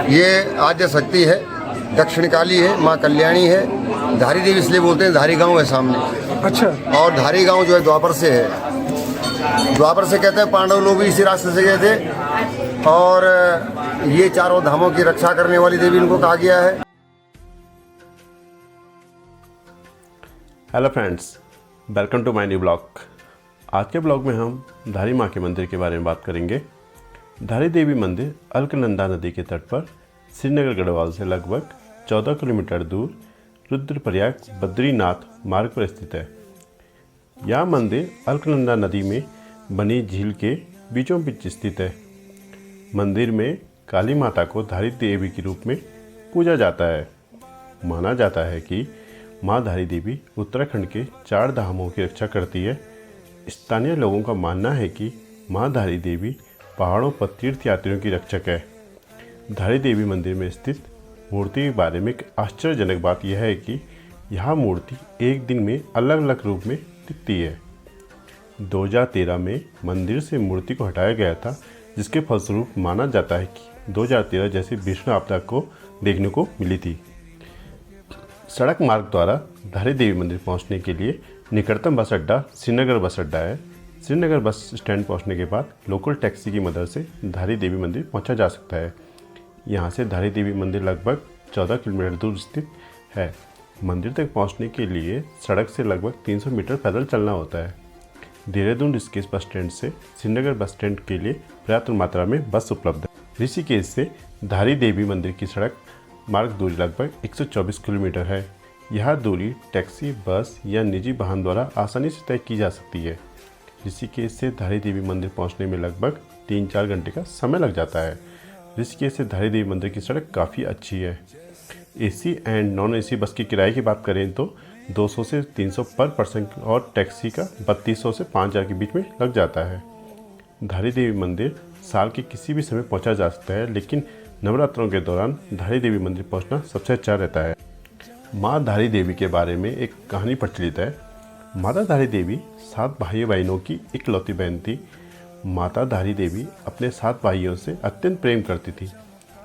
ये आद्य शक्ति है, दक्षिण काली है, माँ कल्याणी है। धारी देवी इसलिए बोलते हैं, धारी गांव है सामने। अच्छा। और धारी गांव जो है द्वापर से है। द्वापर से कहते हैं पांडव लोग भी इसी रास्ते से गए थे। और ये चारों धामों की रक्षा करने वाली देवी इनको कहा गया है। Hello friends, welcome to my new blog. आज के ब्लॉग में हम धारी माँ के मंदिर के बारे में बात करेंगे। धारी देवी मंदिर अलकनंदा नदी के तट पर श्रीनगर गढ़वाल से लगभग 14 किलोमीटर दूर रुद्रप्रयाग बद्रीनाथ मार्ग पर स्थित है। यह मंदिर अलकनंदा नदी में बनी झील के बीचों बीच स्थित है। मंदिर में काली माता को धारी देवी के रूप में पूजा जाता है। माना जाता है कि माँ धारी देवी उत्तराखंड के 4 धामों की रक्षा करती है। स्थानीय लोगों का मानना है कि माँ धारी देवी पहाड़ों पर तीर्थ यात्रियों की रक्षक है। धारी देवी मंदिर में स्थित मूर्ति के बारे में एक आश्चर्यजनक बात यह है कि यह मूर्ति एक दिन में अलग अलग रूप में दिखती है। 2013 में मंदिर से मूर्ति को हटाया गया था, जिसके फलस्वरूप माना जाता है कि 2013 जैसी भीषण आपदा को देखने को मिली थी। सड़क मार्ग द्वारा धारी देवी मंदिर पहुंचने के लिए निकटतम बस अड्डा श्रीनगर बस अड्डा है। श्रीनगर बस स्टैंड पहुंचने के बाद लोकल टैक्सी की मदद से धारी देवी मंदिर पहुंचा जा सकता है। यहां से धारी देवी मंदिर लगभग 14 किलोमीटर दूर स्थित है। मंदिर तक पहुंचने के लिए सड़क से लगभग 300 मीटर पैदल चलना होता है। देहरादून ऋषिकेश बस स्टैंड से श्रीनगर बस स्टैंड के लिए पर्याप्त मात्रा में बस उपलब्ध है। ऋषिकेश से धारी देवी मंदिर की सड़क मार्ग दूरी लगभग 124 किलोमीटर है। यह दूरी टैक्सी, बस या निजी वाहन द्वारा आसानी से तय की जा सकती है। ऋषिकेश से धारी देवी मंदिर पहुंचने में लगभग 3-4 घंटे का समय लग जाता है। ऋषिकेश से धारी देवी मंदिर की सड़क काफ़ी अच्छी है। AC and non AC bus की किराए की बात करें तो 200 से 300 पर पर्सन और टैक्सी का 3200 से 5000 के बीच में लग जाता है। धारी देवी मंदिर साल के किसी भी समय पहुंचा जा सकता है, लेकिन नवरात्रों के दौरान धारी देवी मंदिर पहुंचना सबसे अच्छा रहता है। माँ धारी देवी के बारे में एक कहानी प्रचलित है। माता धारी देवी 7 भाई बहनों की इकलौती बहन थी। माता धारी देवी अपने 7 भाइयों से अत्यंत प्रेम करती थी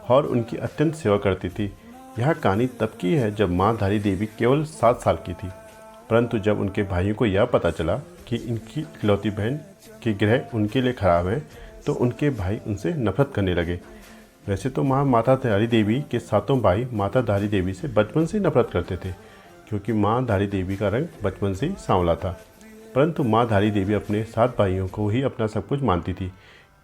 और उनकी अत्यंत सेवा करती थी। यह कहानी तब की है जब माँ धारी देवी केवल 7 साल की थी, परंतु जब उनके भाइयों को यह पता चला कि इनकी इकलौती बहन के ग्रह उनके लिए खराब हैं, तो उनके भाई उनसे नफरत करने लगे। वैसे तो माता धारी देवी के 7 भाई माता धारी देवी से बचपन से नफरत करते थे, क्योंकि माँ धारी देवी का रंग बचपन से ही सांवला था। परंतु माँ धारी देवी अपने 7 भाइयों को ही अपना सब कुछ मानती थी,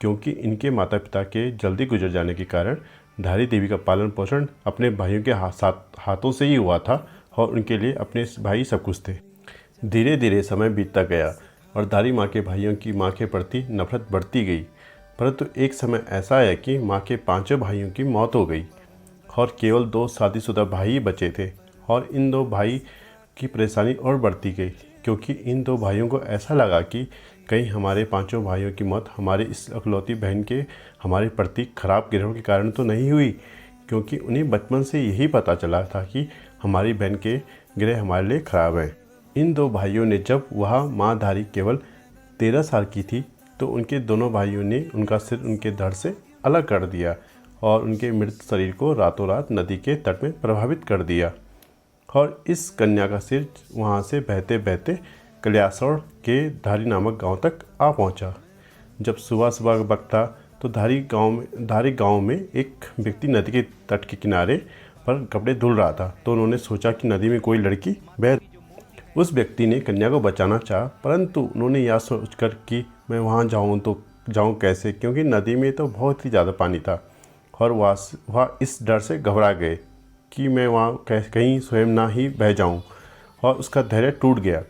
क्योंकि इनके माता पिता के जल्दी गुजर जाने के कारण धारी देवी का पालन पोषण अपने भाइयों के हाथों से ही हुआ था और उनके लिए अपने भाई सब कुछ थे। धीरे धीरे समय बीतता गया और धारी माँ के भाइयों की माँ के प्रति नफरत बढ़ती गई। परंतु एक समय ऐसा आया कि माँ के 5 भाइयों की मौत हो गई और केवल 2 शादीशुदा भाई ही बचे थे। और इन 2 भाई की परेशानी और बढ़ती गई, क्योंकि इन 2 भाइयों को ऐसा लगा कि कहीं हमारे 5 भाइयों की मौत हमारे इस इकलौती बहन के हमारे प्रति खराब ग्रहों के कारण तो नहीं हुई, क्योंकि उन्हें बचपन से यही पता चला था कि हमारी बहन के ग्रह हमारे लिए खराब हैं। इन 2 भाइयों ने जब वह माँ धारी केवल 13 साल की थी, तो उनके दोनों भाइयों ने उनका सिर उनके धड़ से अलग कर दिया और उनके मृत शरीर को रातों रात नदी के तट में प्रभावित कर दिया। और इस कन्या का सिर वहाँ से बहते बहते कल्यासौड़ के धारी नामक गांव तक आ पहुँचा। जब सुबह सुबह का वक्त था, तो धारी गांव में एक व्यक्ति नदी के तट के किनारे पर कपड़े धुल रहा था। तो उन्होंने सोचा कि नदी में कोई लड़की बह। उस व्यक्ति ने कन्या को बचाना चाहा, परंतु उन्होंने यह सोचकर कि मैं वहाँ जाऊँ तो जाऊँ कैसे, क्योंकि नदी में तो बहुत ही ज़्यादा पानी था। और वह इस डर से घबरा गए कि मैं वहाँ कहीं स्वयं ना ही बह जाऊँ, और उसका धैर्य टूट गया।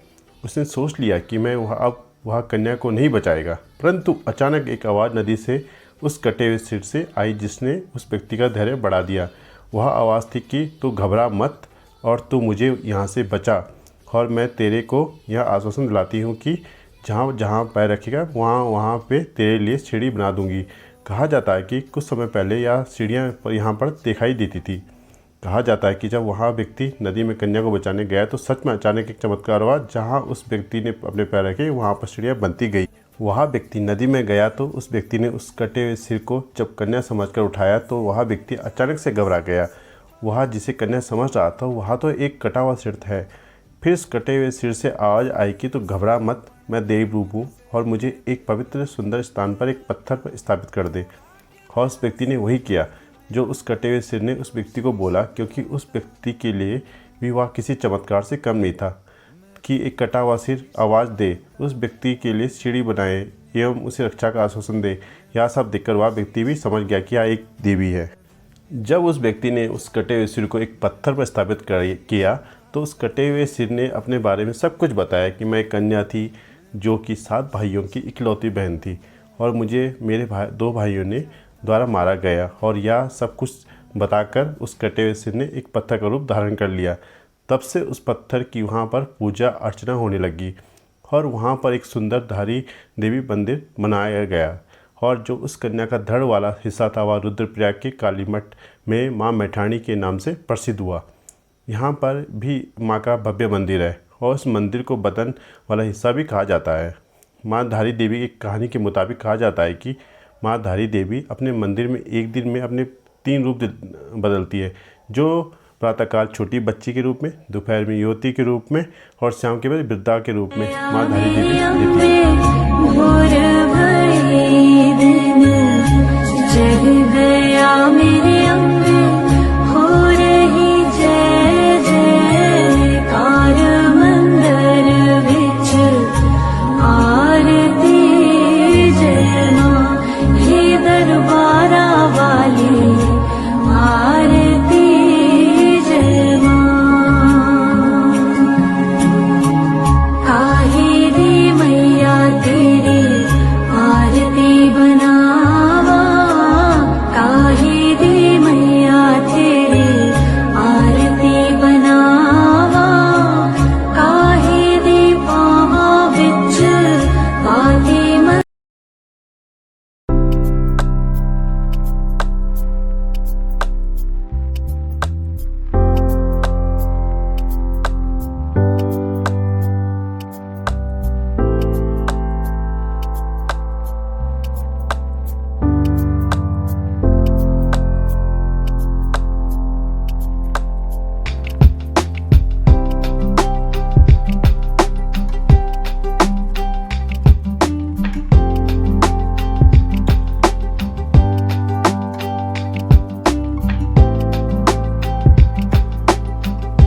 उसने सोच लिया कि मैं वह कन्या को नहीं बचाएगा। परंतु अचानक एक आवाज़ नदी से उस कटे हुए सिर से आई, जिसने उस व्यक्ति का धैर्य बढ़ा दिया। वह आवाज़ थी कि तू घबरा मत और तू मुझे यहाँ से बचा, और मैं तेरे को यह आश्वासन दिलाती हूँ कि जहाँ जहाँ पैर रखेगा वहाँ पे तेरे लिए सीढ़ी बना दूँगी। कहा जाता है कि कुछ समय पहले यह सीढ़ियाँ यहाँ पर दिखाई देती थी। कहा जाता है कि जब वहाँ व्यक्ति नदी में कन्या को बचाने गया, तो सच में अचानक एक चमत्कार हुआ। जहाँ उस व्यक्ति ने अपने पैर रखे, वहाँ पर सीढ़ियाँ बनती गई। वह व्यक्ति नदी में गया तो उस व्यक्ति ने उस कटे हुए सिर को जब कन्या समझकर उठाया तो वह व्यक्ति अचानक से घबरा गया। वह जिसे कन्या समझ रहा था वह तो एक कटा हुआ सिर है। फिर इस कटे हुए सिर से आवाज़ आई कि तू घबरा मत, मैं देव रूप हूँ और मुझे एक पवित्र सुंदर स्थान पर एक पत्थर पर स्थापित कर दे। और उस व्यक्ति ने वही किया जो उस कटे हुए सिर ने उस व्यक्ति को बोला, क्योंकि उस व्यक्ति के लिए भी वह किसी चमत्कार से कम नहीं था कि एक कटा हुआ सिर आवाज़ दे, उस व्यक्ति के लिए सीढ़ी बनाए एवं उसे रक्षा का आश्वासन दे। यह सब देखकर वह व्यक्ति भी समझ गया कि यह एक देवी है। जब उस व्यक्ति ने उस कटे हुए सिर को एक पत्थर पर स्थापित किया तो उस कटे हुए सिर ने अपने बारे में सब कुछ बताया कि मैं एक कन्या थी जो कि 7 भाइयों की इकलौती बहन थी और मुझे मेरे 2 भाइयों ने द्वारा मारा गया। और यह सब कुछ बताकर उस कटे हुए सिर ने एक पत्थर का रूप धारण कर लिया। तब से उस पत्थर की वहाँ पर पूजा अर्चना होने लगी और वहाँ पर एक सुंदर धारी देवी मंदिर बनाया गया। और जो उस कन्या का धड़ वाला हिस्सा था वह रुद्रप्रयाग के काली मठ में माँ मैठाणी के नाम से प्रसिद्ध हुआ। यहाँ पर भी माँ का भव्य मंदिर है और उस मंदिर को बदन वाला हिस्सा भी कहा जाता है। माँ धारी देवी की कहानी के मुताबिक कहा जाता है कि माँ धारी देवी अपने मंदिर में एक दिन में अपने 3 रूप बदलती है, जो प्रातःकाल छोटी बच्ची के रूप में, दोपहर में युवती के रूप में और शाम के बाद वृद्धा के रूप में माँ धारी देवी देती है।